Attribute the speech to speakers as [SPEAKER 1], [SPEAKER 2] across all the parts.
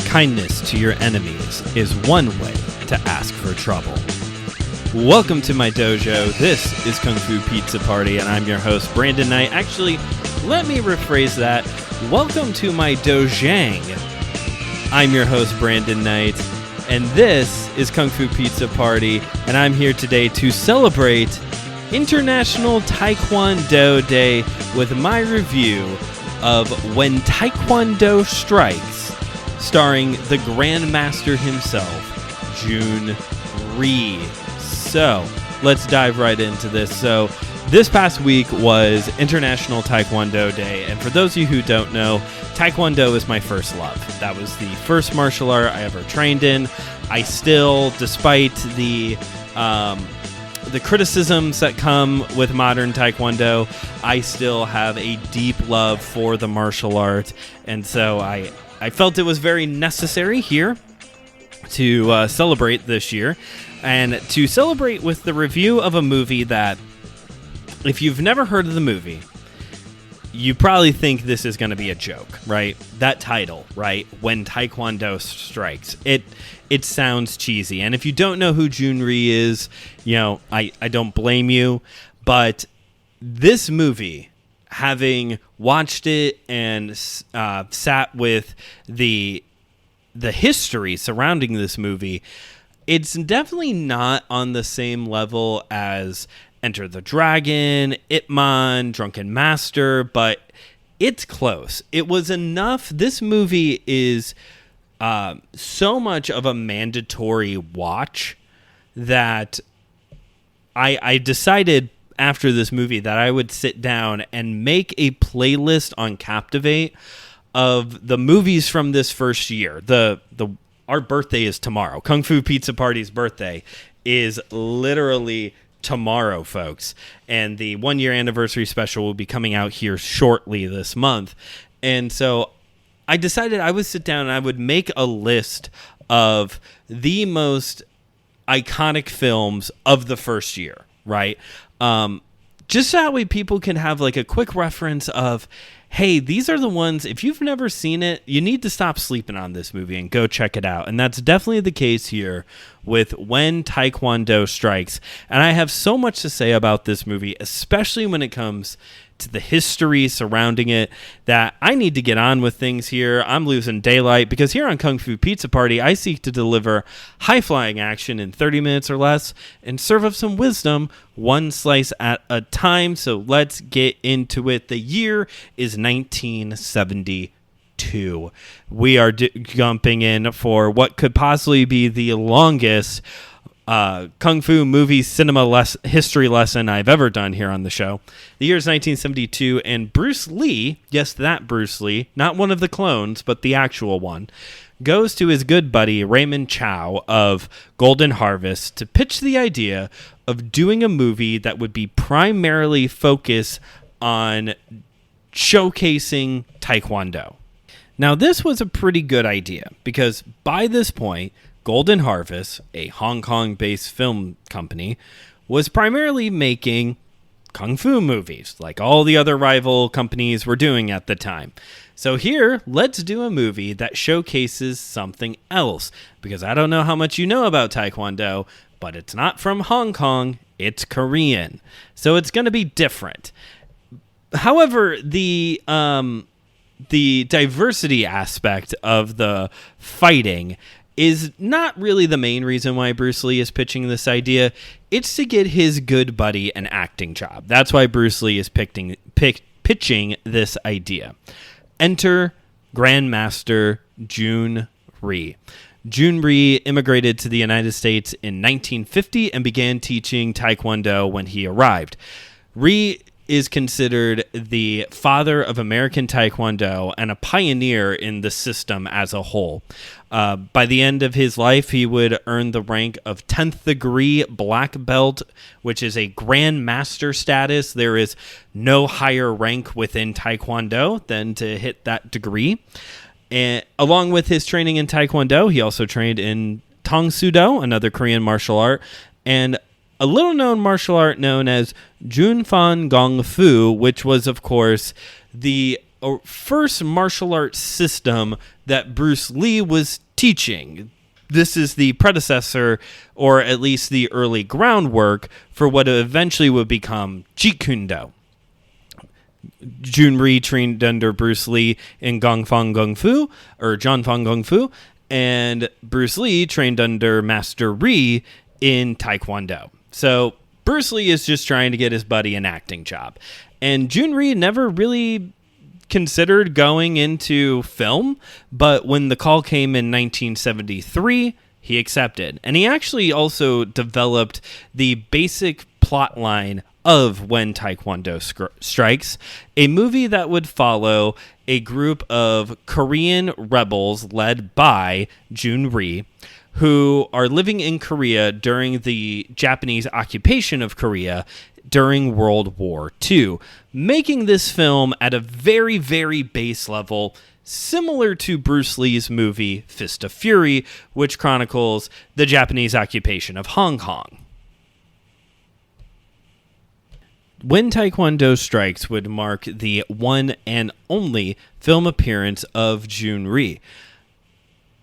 [SPEAKER 1] Kindness to your enemies is one way to ask for trouble. Welcome to my dojo. This is KungFuPizzaPrty, and I'm your host, Brandon Knight. Actually, let me rephrase that. Welcome to my dojang. I'm your host, Brandon Knight, and this is KungFuPizzaPrty, and I'm here today to celebrate International Taekwondo Day with my review of When Taekwondo Strikes, starring the Grandmaster himself, Jhoon Rhee. So, let's dive right into this. So, this past week was International Taekwondo Day, and for those of you who don't know, Taekwondo is my first love. That was the first martial art I ever trained in. I still, despite the criticisms that come with modern Taekwondo, I still have a deep love for the martial art, and so I felt it was very necessary here to celebrate this year, and to celebrate with the review of a movie that, if you've never heard of the movie, you probably think this is going to be a joke, right? That title, right? When Taekwondo Strikes. It sounds cheesy. And if you don't know who Jhoon Rhee is, I don't blame you. But this movie, having watched it and sat with the history surrounding this movie, it's definitely not on the same level as Enter the Dragon, Ip Man, Drunken Master, but it's close. It was enough. This movie is so much of a mandatory watch that I decided after this movie that I would sit down and make a playlist on Captivate of the movies from this first year. Our birthday is tomorrow. KungFuPizzaPrty's birthday is literally tomorrow, folks. And the 1-year anniversary special will be coming out here shortly this month. And so I decided I would sit down and I would make a list of the most iconic films of the first year, right? Just so that way people can have like a quick reference of, hey, these are the ones, if you've never seen it, you need to stop sleeping on this movie and go check it out. And that's definitely the case here with When Taekwondo Strikes. And I have so much to say about this movie, especially when it comes to the history surrounding it, that I need to get on with things here. I'm losing daylight because here on KungFuPizzaPrty, I seek to deliver high-flying action in 30 minutes or less and serve up some wisdom one slice at a time. So let's get into it. The year is 1972. We are jumping in for what could possibly be the longest Kung Fu movie cinema history lesson I've ever done here on the show. The year is 1972, and Bruce Lee, yes, that Bruce Lee, not one of the clones, but the actual one, goes to his good buddy Raymond Chow of Golden Harvest to pitch the idea of doing a movie that would be primarily focused on showcasing Taekwondo. Now, this was a pretty good idea because by this point, Golden Harvest, a Hong Kong-based film company, was primarily making kung fu movies, like all the other rival companies were doing at the time. So here, let's do a movie that showcases something else, because I don't know how much you know about Taekwondo, but it's not from Hong Kong, it's Korean. So it's going to be different. However, the diversity aspect of the fighting is not really the main reason why Bruce Lee is pitching this idea. It's to get his good buddy an acting job. That's why Bruce Lee is pitching this idea. Enter Grandmaster Jhoon Rhee. Jhoon Rhee immigrated to the United States in 1950 and began teaching Taekwondo when he arrived. Rhee is considered the father of American Taekwondo and a pioneer in the system as a whole. By the end of his life, he would earn the rank of 10th degree black belt, which is a grandmaster status. There is no higher rank within Taekwondo than to hit that degree. And along with his training in Taekwondo, he also trained in Tang Soo Do, another Korean martial art, and a little-known martial art known as Jun Fan Gong Fu, which was, of course, the first martial arts system that Bruce Lee was teaching. This is the predecessor, or at least the early groundwork, for what eventually would become Jeet Kune Do. Jhoon Rhee trained under Bruce Lee in Gong Fong Kung Fu, or John Fong Kung Fu, and Bruce Lee trained under Master Rhee in Taekwondo. So Bruce Lee is just trying to get his buddy an acting job. And Jhoon Rhee never really considered going into film, but when the call came in 1973, he accepted. And he actually also developed the basic plot line of When Taekwondo Strikes, a movie that would follow a group of Korean rebels led by Jhoon Rhee, who are living in Korea during the Japanese occupation of Korea during World War II, making this film at a very, very base level, similar to Bruce Lee's movie Fist of Fury, which chronicles the Japanese occupation of Hong Kong. When Taekwondo Strikes would mark the one and only film appearance of Jhoon Rhee,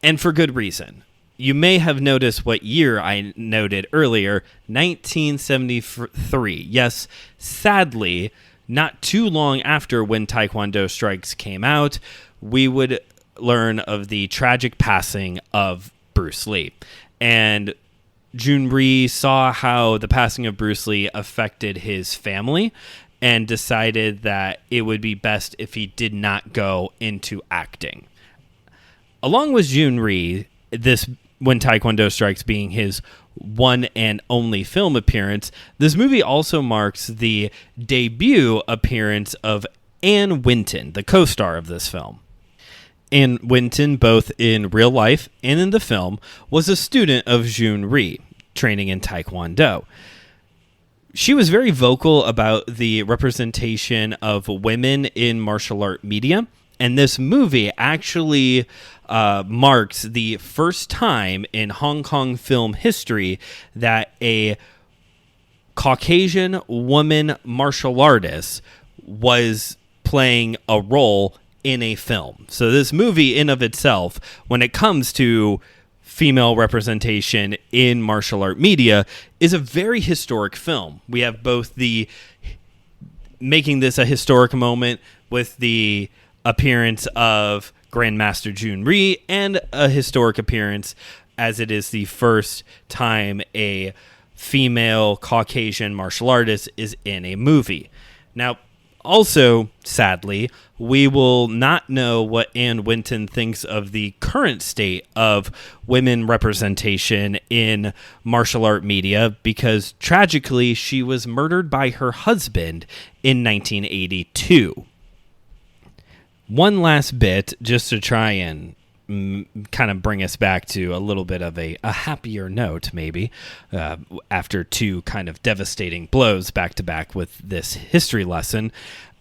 [SPEAKER 1] and for good reason. You may have noticed what year I noted earlier, 1973. Yes, sadly, not too long after When Taekwondo Strikes came out, we would learn of the tragic passing of Bruce Lee. And Jhoon Rhee saw how the passing of Bruce Lee affected his family and decided that it would be best if he did not go into acting. Along with Jhoon Rhee, this When Taekwondo Strikes being his one and only film appearance, this movie also marks the debut appearance of Anne Winton, the co-star of this film. Anne Winton, both in real life and in the film, was a student of Jhoon Rhee, training in Taekwondo. She was very vocal about the representation of women in martial art media, and this movie actually marks the first time in Hong Kong film history that a Caucasian woman martial artist was playing a role in a film. So this movie in of itself, when it comes to female representation in martial art media, is a very historic film. We have both the making this a historic moment with the appearance of Grandmaster Jhoon Rhee, and a historic appearance as it is the first time a female Caucasian martial artist is in a movie. Now, also, sadly, we will not know what Anne Winton thinks of the current state of women representation in martial art media, because tragically she was murdered by her husband in 1982. One last bit, just to try and kind of bring us back to a little bit of a happier note, maybe, after two kind of devastating blows back to back with this history lesson.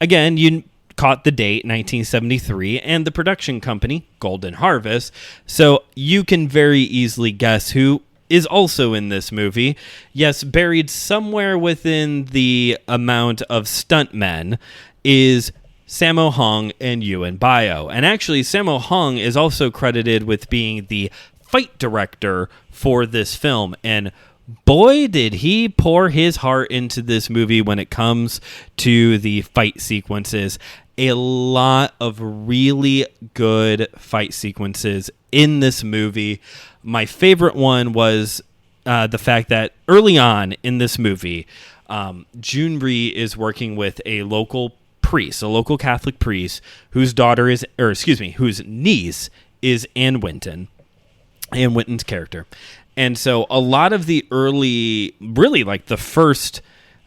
[SPEAKER 1] Again, you caught the date, 1973, and the production company, Golden Harvest, so you can very easily guess who is also in this movie. Yes, buried somewhere within the amount of stuntmen is Sammo Hung and Yuen Bio. And actually, Sammo Hung is also credited with being the fight director for this film. And boy, did he pour his heart into this movie when it comes to the fight sequences. A lot of really good fight sequences in this movie. My favorite one was the fact that early on in this movie, Jhoon Rhee is working with a local Catholic priest whose niece is Anne Winton, Anne Winton's character. And so a lot of the early, really like the first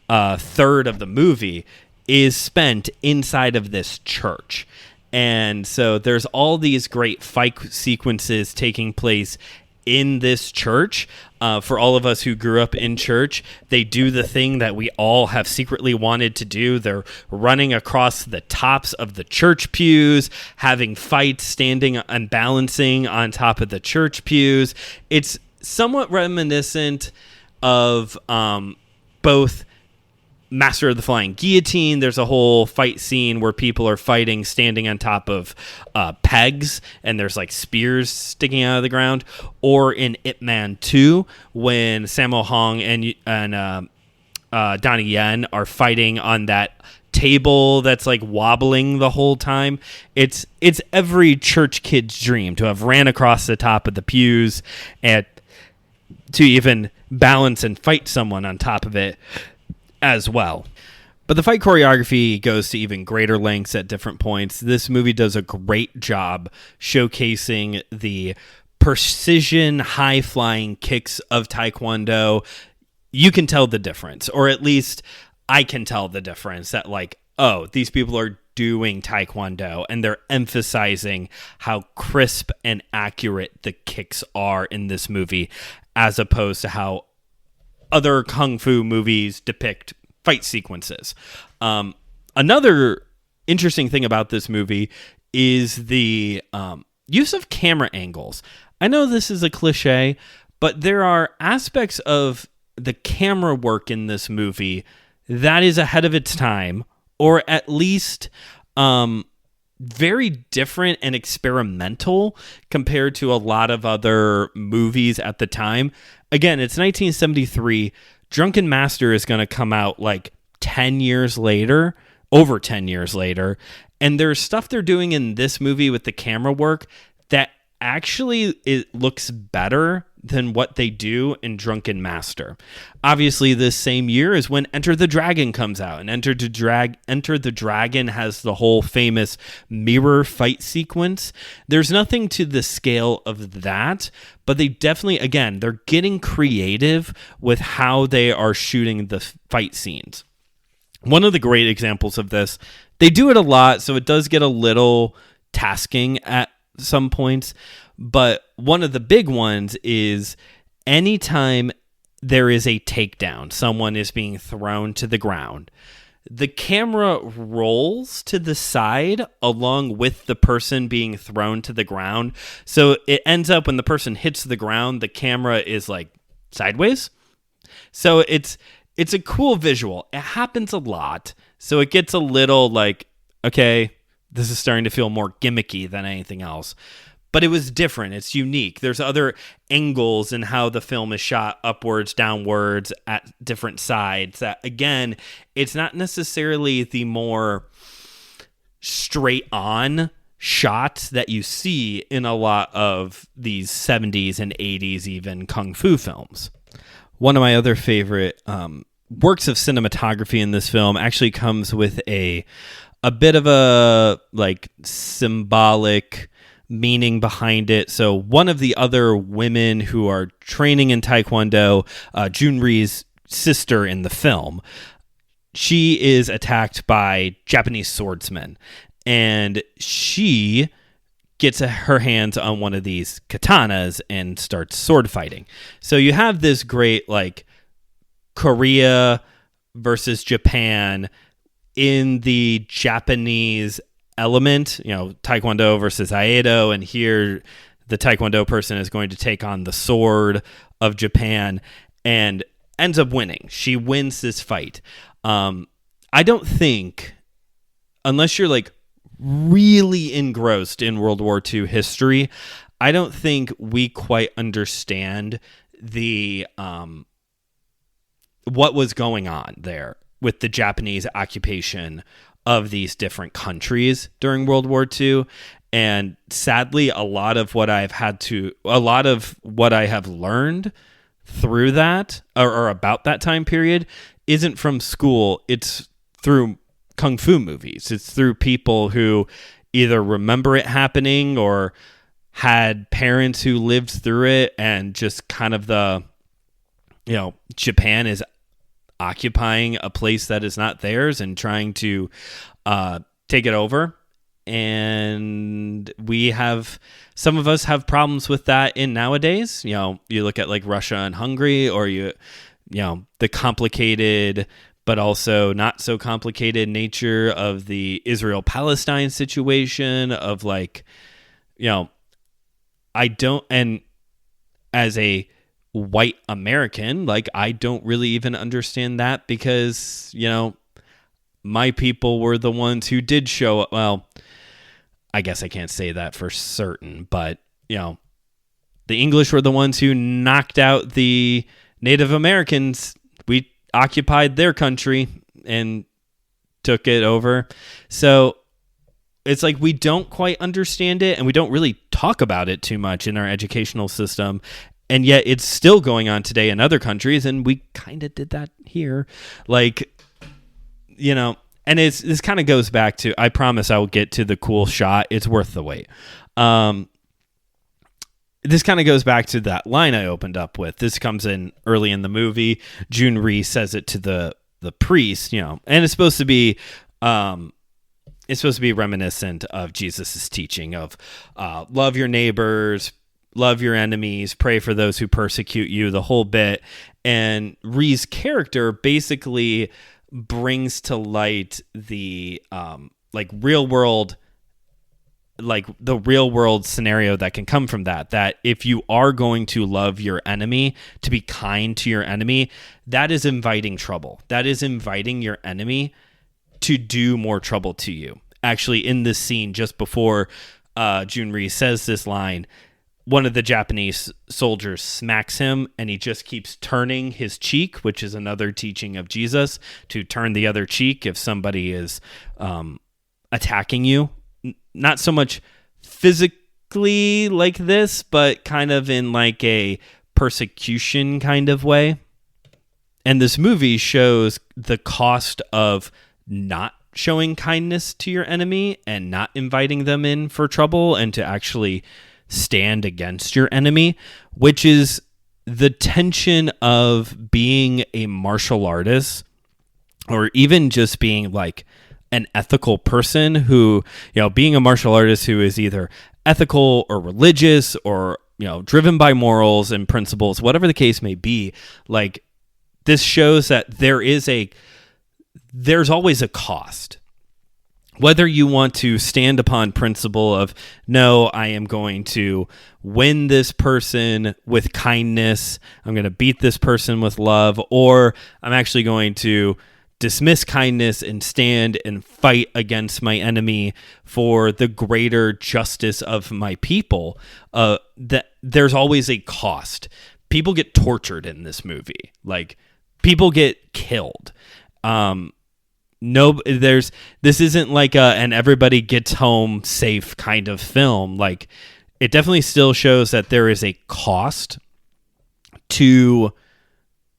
[SPEAKER 1] third of the movie is spent inside of this church. And so there's all these great fight sequences taking place in this church. For all of us who grew up in church, they do the thing that we all have secretly wanted to do. They're running across the tops of the church pews, having fights, standing and balancing on top of the church pews. It's somewhat reminiscent of both Master of the Flying Guillotine, there's a whole fight scene where people are fighting standing on top of pegs, and there's like spears sticking out of the ground. Or in Ip Man 2, when Sammo Hung and Donnie Yen are fighting on that table that's like wobbling the whole time. It's every church kid's dream to have ran across the top of the pews and to even balance and fight someone on top of it as well. But the fight choreography goes to even greater lengths at different points. This movie does a great job showcasing the precision, high-flying kicks of Taekwondo. You can tell the difference, or at least I can tell the difference that, like, oh, these people are doing Taekwondo, and they're emphasizing how crisp and accurate the kicks are in this movie, as opposed to how other kung fu movies depict fight sequences. Another interesting thing about this movie is the use of camera angles. I know this is a cliche, but there are aspects of the camera work in this movie that is ahead of its time, or at least very different and experimental compared to a lot of other movies at the time. Again, it's 1973. Drunken Master is going to come out like 10 years later, over 10 years later. And there's stuff they're doing in this movie with the camera work that actually it looks better than what they do in Drunken Master. Obviously, this same year is when Enter the Dragon comes out, and Enter the Dragon has the whole famous mirror fight sequence. There's nothing to the scale of that, but they definitely, again, they're getting creative with how they are shooting the fight scenes. One of the great examples of this, they do it a lot, so it does get a little tasking at some points, but one of the big ones is anytime there is a takedown, someone is being thrown to the ground, the camera rolls to the side along with the person being thrown to the ground. So it ends up when the person hits the ground, the camera is like sideways. So it's a cool visual. It happens a lot. So it gets a little like, okay, this is starting to feel more gimmicky than anything else. But it was different. It's unique. There's other angles in how the film is shot, upwards, downwards, at different sides. That, again, it's not necessarily the more straight on shots that you see in a lot of these 70s and 80s even kung fu films. One of my other favorite works of cinematography in this film actually comes with a bit of a like symbolic meaning behind it. So one of the other women who are training in Taekwondo, Jhoon Rhee's sister in the film, she is attacked by Japanese swordsmen, and she gets her hands on one of these katanas and starts sword fighting. So you have this great like Korea versus Japan in the Japanese element, you know, Taekwondo versus Aikido, and here the Taekwondo person is going to take on the sword of Japan and ends up winning. She wins this fight. I don't think, unless you're like really engrossed in World War II history, I don't think we quite understand the what was going on there with the Japanese occupation of these different countries during World War II. And sadly, a lot of what I have learned through that or about that time period isn't from school. It's through kung fu movies. It's through people who either remember it happening or had parents who lived through it, and just kind of Japan is occupying a place that is not theirs and trying to take it over. And some of us have problems with that in nowadays. You know, you look at like Russia and Hungary, or the complicated but also not so complicated nature of the Israel-Palestine situation of like, and as a white American, like, I don't really even understand that because, my people were the ones who did show up. Well, I guess I can't say that for certain, but, the English were the ones who knocked out the Native Americans. We occupied their country and took it over. So it's like we don't quite understand it, and we don't really talk about it too much in our educational system. And yet it's still going on today in other countries, and we kind of did that here. Like, and this kind of goes back to, I promise I will get to the cool shot. It's worth the wait. This kind of goes back to that line I opened up with. This comes in early in the movie. Jhoon Rhee says it to the priest, and it's supposed to be reminiscent of Jesus's teaching of love your neighbors, love your enemies, pray for those who persecute you, the whole bit. And Rhee's character basically brings to light the real world, like the real world scenario that can come from that if you are going to love your enemy, to be kind to your enemy, that is inviting trouble. That is inviting your enemy to do more trouble to you. Actually, in this scene, just before Jhoon Rhee says this line, one of the Japanese soldiers smacks him, and he just keeps turning his cheek, which is another teaching of Jesus, to turn the other cheek if somebody is attacking you. Not so much physically like this, but kind of in like a persecution kind of way. And this movie shows the cost of not showing kindness to your enemy and not inviting them in for trouble, and to actually stand against your enemy, which is the tension of being a martial artist, or even just being like an ethical person who, being a martial artist who is either ethical or religious or, driven by morals and principles, whatever the case may be. Like, this shows that there's always a cost. Whether you want to stand upon principle of, no, I am going to win this person with kindness, I'm going to beat this person with love, or I'm actually going to dismiss kindness and stand and fight against my enemy for the greater justice of my people, that there's always a cost. People get tortured in this movie. Like, people get killed. This isn't like an everybody gets home safe kind of film. Like, it definitely still shows that there is a cost to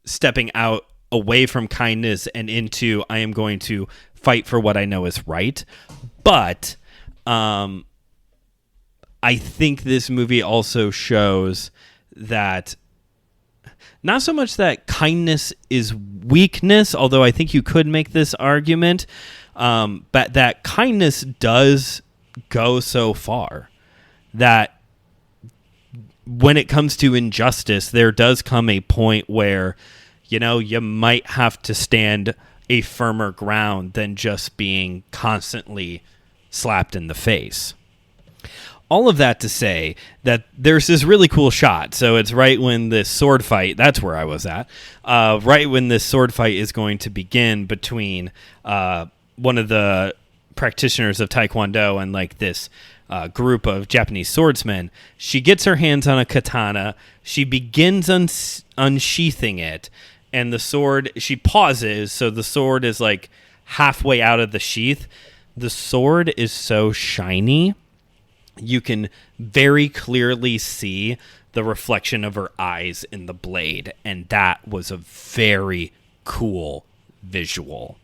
[SPEAKER 1] stepping out away from kindness and into, I am going to fight for what I know is right. But I think this movie also shows that not so much that kindness is weakness, although I think you could make this argument, but that kindness does go so far that when it comes to injustice, there does come a point where you might have to stand a firmer ground than just being constantly slapped in the face. All of that to say that there's this really cool shot. So it's right when this sword fight, that's where I was at, right when this sword fight is going to begin between one of the practitioners of Taekwondo and like this group of Japanese swordsmen. She gets her hands on a katana. She begins unsheathing it. And the sword, she pauses, so the sword is like halfway out of the sheath. The sword is so shiny, you can very clearly see the reflection of her eyes in the blade. And that was a very cool visual.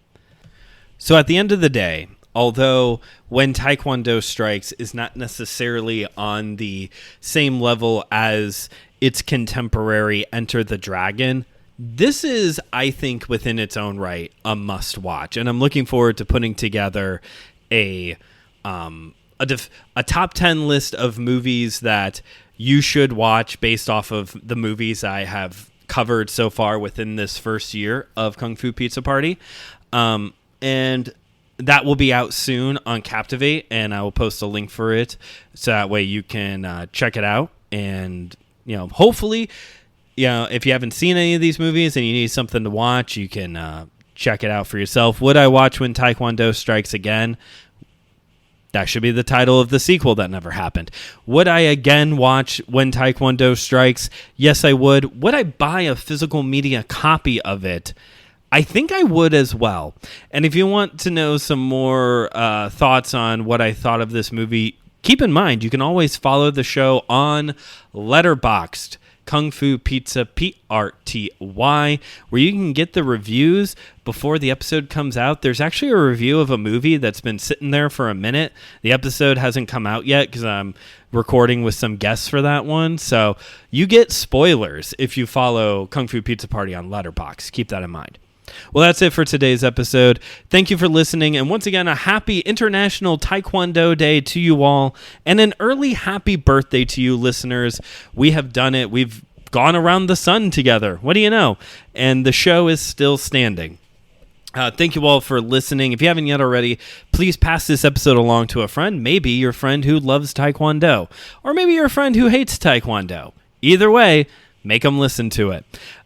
[SPEAKER 1] So at the end of the day, although When Taekwondo Strikes is not necessarily on the same level as its contemporary Enter the Dragon, this is, I think, within its own right, a must-watch. And I'm looking forward to putting together a top 10 list of movies that you should watch based off of the movies I have covered so far within this first year of Kung Fu Pizza Party. And that will be out soon on Captivate, and I will post a link for it so that way you can check it out and, hopefully if you haven't seen any of these movies and you need something to watch, you can check it out for yourself. Would I watch When Taekwondo Strikes Again? That should be the title of the sequel that never happened. Would I again watch When Taekwondo Strikes? Yes, I would. Would I buy a physical media copy of it? I think I would as well. And if you want to know some more thoughts on what I thought of this movie, keep in mind, you can always follow the show on Letterboxd. KungFuPizzaPrty, where you can get the reviews before the episode comes out. There's actually a review of a movie that's been sitting there for a minute. The episode hasn't come out yet because I'm recording with some guests for that one. So you get spoilers if you follow Kung Fu Pizza Party on Letterboxd. Keep that in mind. Well, that's it for today's episode. Thank you for listening. And once again, a happy International Taekwondo Day to you all. And an early happy birthday to you, listeners. We have done it. We've gone around the sun together. What do you know? And the show is still standing. Thank you all for listening. If you haven't yet already, please pass this episode along to a friend. Maybe your friend who loves Taekwondo. Or maybe your friend who hates Taekwondo. Either way, make them listen to it.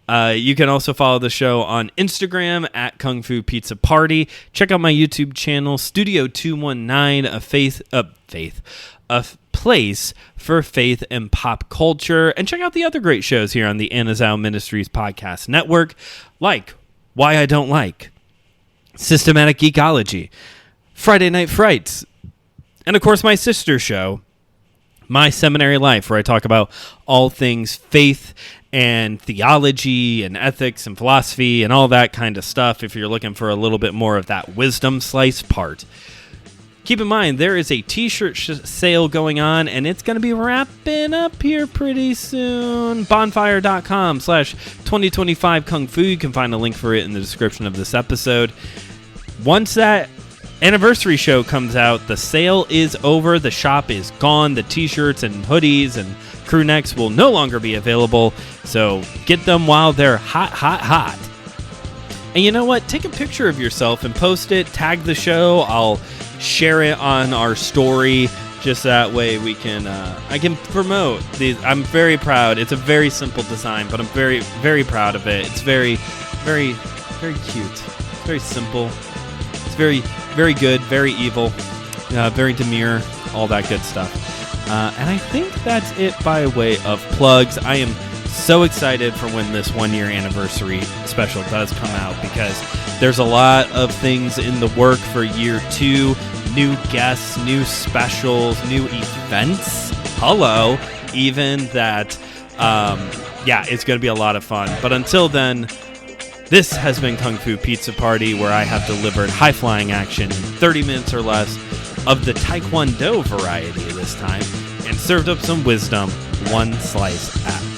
[SPEAKER 1] You can also follow the show on Instagram at KungFuPizzaPrty. Check out my YouTube channel, Studio 219, a place for faith and pop culture. And check out the other great shows here on the Anazao Ministries Podcast Network, like Why I Don't Like, Systematic Geekology, Friday Night Frights, and of course my sister show, My Seminary Life, where I talk about all things faith and theology and ethics and philosophy and all that kind of stuff if you're looking for a little bit more of that wisdom slice part. Keep in mind, there is a t-shirt sale going on, and it's going to be wrapping up here pretty soon. Bonfire.com/2025kungfu. You can find a link for it in the description of this episode. Once that anniversary show comes out, the sale is over. The shop is gone. The t-shirts and hoodies and crew necks will no longer be available, so get them while they're hot, hot, hot. And you know what? Take a picture of yourself and post it. Tag the show. I'll share it on our story. Just that way we can, I can promote these. I'm very proud. It's a very simple design, but I'm very, very proud of it. It's very, very, very cute. It's very simple. It's very, very good, very evil, very demure, all that good stuff. And I think that's it by way of plugs. I am so excited for when this 1-year anniversary special does come out, because there's a lot of things in the work for year 2. New guests, new specials, new events. Hello. Even that, it's going to be a lot of fun. But until then, this has been Kung Fu Pizza Party, where I have delivered high-flying action in 30 minutes or less of the Taekwondo variety this time, and served up some wisdom one slice at